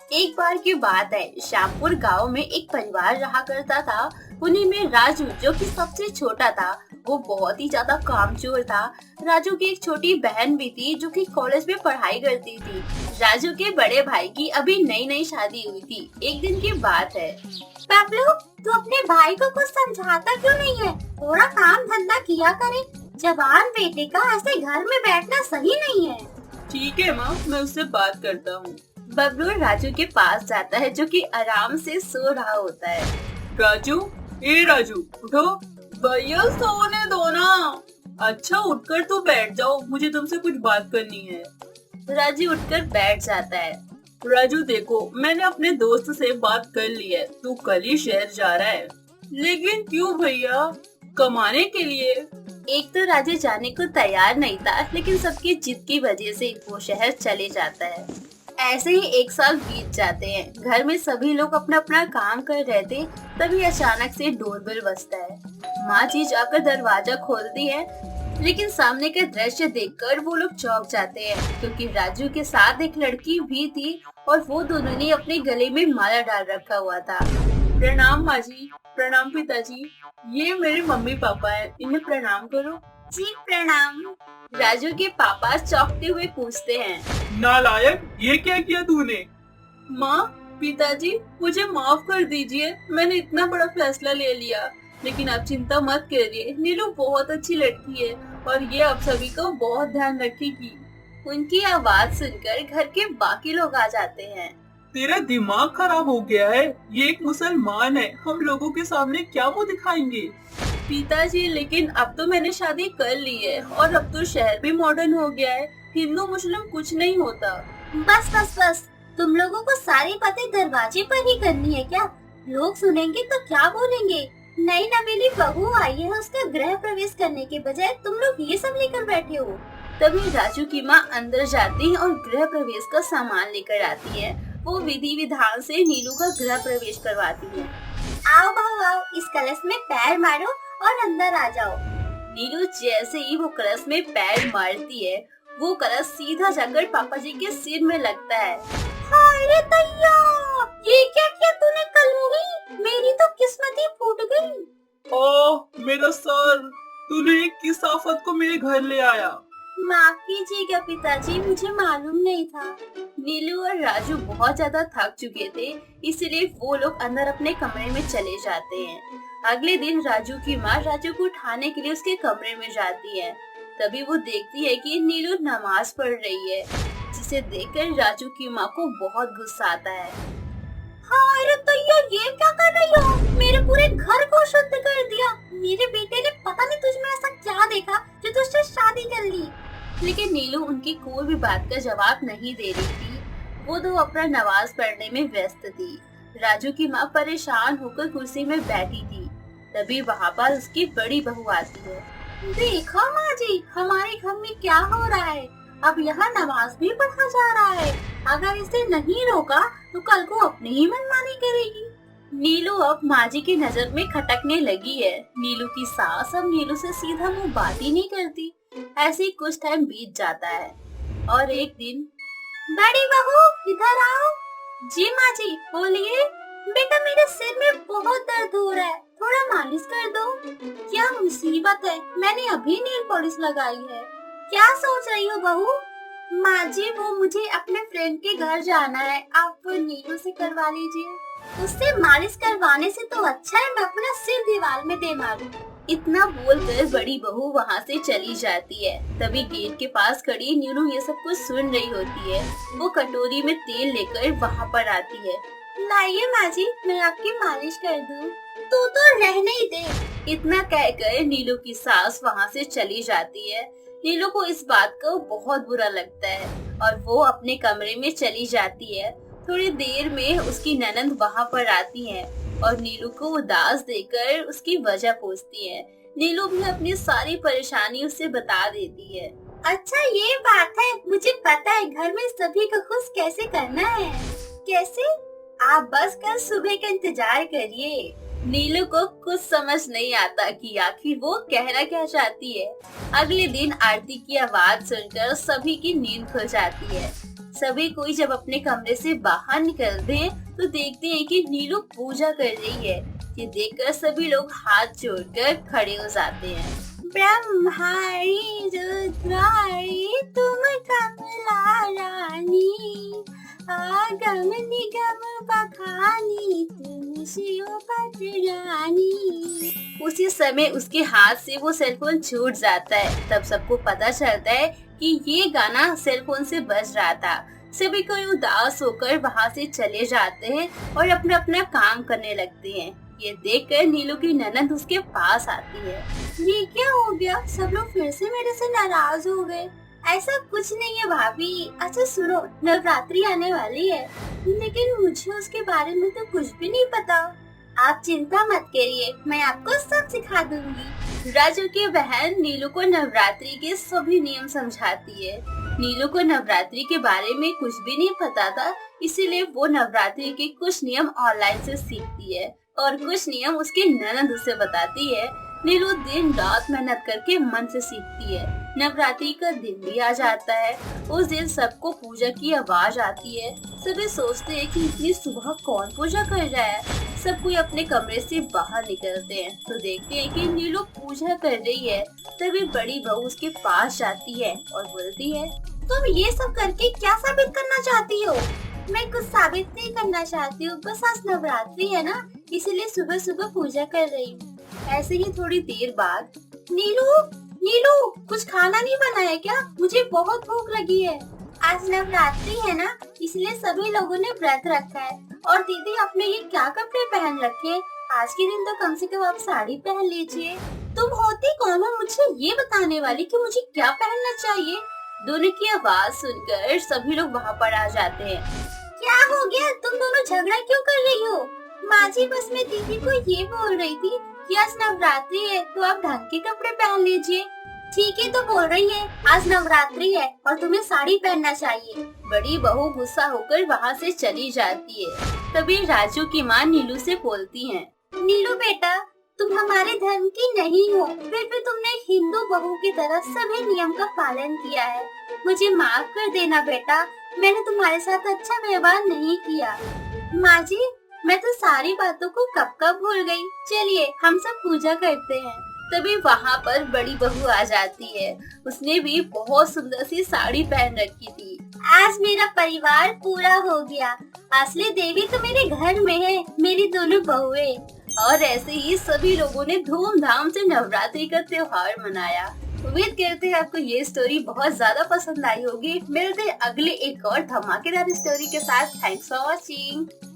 एक बार की बात है, श्यामपुर गांव में एक परिवार रहा करता था। उन्हीं में राजू, जो कि सबसे छोटा था, वो बहुत ही ज्यादा कामचोर था। राजू की एक छोटी बहन भी थी जो कि कॉलेज में पढ़ाई करती थी। राजू के बड़े भाई की अभी नई नई शादी हुई थी। एक दिन की बात है। बबलू, तू अपने भाई को कुछ समझाता क्यों नहीं है? थोड़ा काम धंधा किया करे। जवान बेटे का ऐसे घर में बैठना सही नहीं है। ठीक है माँ, मैं उससे बात करता हूँ। बबलू राजू के पास जाता है, जो कि आराम से सो रहा होता है। राजू, ए राजू, उठो। भैया सोने दो ना। अच्छा, उठकर तो बैठ जाओ, मुझे तुमसे कुछ बात करनी है। राजू उठकर बैठ जाता है। राजू देखो, मैंने अपने दोस्त से बात कर ली है, तू कल ही शहर जा रहा है। लेकिन क्यों भैया? कमाने के लिए। एक तो राजू जाने को तैयार नहीं था, लेकिन सबकी जिद की वजह से वो शहर चले जाता है। ऐसे ही एक साल बीत जाते हैं। घर में सभी लोग अपना अपना काम कर रहे थे, तभी अचानक से डोरबेल बजता है। माँ जी जाकर दरवाजा खोलती है, लेकिन सामने का दृश्य देखकर वो लोग चौंक जाते हैं, क्योंकि राजू के साथ एक लड़की भी थी और वो दोनों ने अपने गले में माला डाल रखा हुआ था। प्रणाम माँ जी। प्रणाम पिताजी। ये मेरे मम्मी पापा हैं, इन्हें प्रणाम करो। जी प्रणाम। राजू के पापा चौंकते हुए पूछते हैं, नालायक, ये क्या किया तूने? माँ, पिताजी, मुझे माफ कर दीजिए, मैंने इतना बड़ा फैसला ले लिया। लेकिन आप चिंता मत करिए, नीलू बहुत अच्छी लड़की है और ये आप सभी का बहुत ध्यान रखेगी। उनकी आवाज सुनकर घर के बाकी लोग आ जाते हैं। तेरा दिमाग खराब हो गया है, ये एक मुसलमान है, हम लोगों के सामने क्या मुंह दिखाएंगे? पिताजी, लेकिन अब तो मैंने शादी कर ली है और अब तो शहर भी मॉडर्न हो गया है, हिंदू मुस्लिम कुछ नहीं होता। बस बस बस, तुम लोगों को सारी बातें दरवाजे पर ही करनी है क्या? लोग सुनेंगे तो क्या बोलेंगे? नई नवेली बहू आई है, उसका गृह प्रवेश करने के बजाय तुम लोग ये सब लेकर बैठे हो। तभी राजू की माँ अंदर जाती है और गृह प्रवेश का सामान लेकर आती है। वो विधि विधान से नीलू का गृह प्रवेश करवाती है। आओ बहू आओ, इस कलश में पैर मारो और अंदर आ जाओ। नीलू जैसे ही वो कलश में पैर मारती है, वो कलश सीधा जाकर पापा जी के सिर में लगता है। हाय रे दैया, ये क्या किया तूने कलमुही? मेरी तो किस्मत ही फूट गई। ओह मेरा सर, तूने एक किस आफत को मेरे घर ले आया? माफ कीजिएगा पिताजी, मुझे मालूम नहीं था। नीलू और राजू बहुत ज्यादा थक चुके थे, इसलिए वो लोग अंदर अपने कमरे में चले जाते हैं। अगले दिन राजू की माँ राजू को उठाने के लिए उसके कमरे में जाती है। तभी वो देखती है कि नीलू नमाज पढ़ रही है, जिसे देखकर राजू की माँ को बहुत गुस्सा आता है। हाय रे दैया, ये क्या कर रही हो? मेरे पूरे घर को शुद्ध कर दिया। मेरे बेटे ने पता नहीं तुझ में ऐसा क्या देखा जो तुझसे शादी कर ली। लेकिन नीलू उनकी कोई भी बात का जवाब नहीं दे रही थी। वो दो अपना नमाज पढ़ने में व्यस्त थी। राजू की माँ परेशान होकर कुर्सी में बैठी थी। तभी वहाँ पर उसकी बड़ी बहू आती है। देखो माँ जी, हमारे घर में क्या हो रहा है? अब यहाँ नमाज भी पढ़ा जा रहा है। अगर इसे नहीं रोका तो कल को अपनी ही मनमानी करेगी। नीलू अब माँ जी की नजर में खटकने लगी है। नीलू की सास अब नीलू से सीधा मुंह बात ही नहीं करती। ऐसे ही कुछ टाइम बीत जाता है और एक दिन, बड़ी बहू इधर आओ। जी माँ जी, बोलिए। बेटा, मेरे सिर में बहुत दर्द हो रहा है, थोड़ा मालिश कर दो। क्या मुसीबत है, मैंने अभी नेल पॉलिश लगाई है। क्या सोच रही हो बहू? माँ जी, वो मुझे अपने फ्रेंड के घर जाना है, आप नीलू से करवा लीजिए। उससे मालिश करवाने से तो अच्छा है मैं अपना सिर दीवार में दे मारूं। इतना बोलकर बड़ी बहू वहाँ से चली जाती है। तभी गेट के पास खड़ी नीलू ये सब कुछ सुन रही होती है। वो कटोरी में तेल लेकर वहाँ पर आती है। लाइए माँ जी, मैं आपकी मालिश कर दूं। तू तो रहने ही दे। इतना कहकर नीलू की सास वहाँ से चली जाती है। नीलू को इस बात का बहुत बुरा लगता है और वो अपने कमरे में चली जाती है। थोड़ी देर में उसकी ननंद वहाँ पर आती है और नीलू को उदास देखकर उसकी वजह पूछती है। नीलू भी अपनी सारी परेशानी उससे बता देती है। अच्छा ये बात है, मुझे पता है घर में सभी को खुश कैसे करना है। कैसे? आप बस कल सुबह का इंतजार करिए। नीलू को कुछ समझ नहीं आता कि आखिर वो कहना क्या चाहती है। अगले दिन आरती की आवाज सुनकर सभी की नींद खुल जाती है। सभी कोई जब अपने कमरे से बाहर निकलते हैं तो देखते हैं कि नीलू पूजा कर रही है। ये देखकर सभी लोग हाथ जोड़कर खड़े हो जाते हैं। ब्रह्माणी रुद्राणी तुम कमला रानी, आगम निगम बखानी तुम शिवपति रानी। उसी समय उसके हाथ से वो सेलफोन छूट जाता है। तब सबको पता चलता है कि ये गाना सेलफोन से बज रहा था। सभी कोई उदास होकर वहाँ से चले जाते हैं और अपना अपना काम करने लगते हैं। ये देखकर नीलू की ननद उसके पास आती है। ये क्या हो गया, सब लोग फिर से मेरे से नाराज हो गए? ऐसा कुछ नहीं है भाभी। अच्छा सुनो, नवरात्रि आने वाली है, लेकिन मुझे उसके बारे में तो कुछ भी नहीं पता। आप चिंता मत करिए, मैं आपको सब सिखा दूंगी। राजू की बहन नीलू को नवरात्रि के सभी नियम समझाती है। नीलू को नवरात्रि के बारे में कुछ भी नहीं पता था, इसीलिए वो नवरात्रि के कुछ नियम ऑनलाइन से सीखती है और कुछ नियम उसकी ननद उसे बताती है। नीलू दिन रात मेहनत करके मन से सीखती है। नवरात्रि का दिन भी आ जाता है। उस दिन सबको पूजा की आवाज आती है। सभी सोचते हैं कि इतनी सुबह कौन पूजा कर रहा है। सब कोई अपने कमरे से बाहर निकलते हैं तो देखते हैं कि नीलू पूजा कर रही है। तभी बड़ी बहू उसके पास जाती है और बोलती है, तुम ये सब करके क्या साबित करना चाहती हो? मैं कुछ साबित नहीं करना चाहती हूँ, बस आज नवरात्रि है ना, इसीलिए सुबह सुबह पूजा कर रही हूँ। ऐसे ही थोड़ी देर बाद, नीलू कुछ खाना नहीं बनाया क्या? मुझे बहुत भूख लगी है। आज नवरात्रि है ना, इसलिए सभी लोगों ने व्रत रखा है। और दीदी आपने ये क्या कपड़े पहन रखे? आज के दिन तो कम से कम आप साड़ी पहन लीजिए। तुम होती कौन हो मुझे ये बताने वाली कि मुझे क्या पहनना चाहिए? दोनों की आवाज सुनकर सभी लोग वहाँ पर आ जाते हैं। क्या हो गया, तुम दोनों झगड़ा क्यों कर रही हो? माँ जी बस मैं दीदी को ये बोल रही थी कि आज नवरात्रि है तो आप ढंग के कपड़े पहन लीजिए। ठीक है तो बोल रही है, आज नवरात्रि है और तुम्हें साड़ी पहनना चाहिए। बड़ी बहू गुस्सा होकर वहाँ से चली जाती है। तभी राजू की माँ नीलू से बोलती है, नीलू बेटा, तुम हमारे धर्म की नहीं हो, फिर भी तुमने हिंदू बहू की तरह सभी नियम का पालन किया है। मुझे माफ कर देना बेटा, मैंने तुम्हारे साथ अच्छा व्यवहार नहीं किया। माँ जी मैं तो सारी बातों को कब कब भूल गई। चलिए हम सब पूजा करते हैं। तभी वहाँ पर बड़ी बहू आ जाती है। उसने भी बहुत सुंदर सी साड़ी पहन रखी थी। आज मेरा परिवार पूरा हो गया। असली देवी तो मेरे घर में है, मेरी दोनों बहुएं। और ऐसे ही सभी लोगों ने धूमधाम से नवरात्रि का त्योहार मनाया। उम्मीद करते हैं आपको ये स्टोरी बहुत ज्यादा पसंद आई होगी। मिलते अगले एक और धमाकेदार स्टोरी के साथ। Thanks for watching.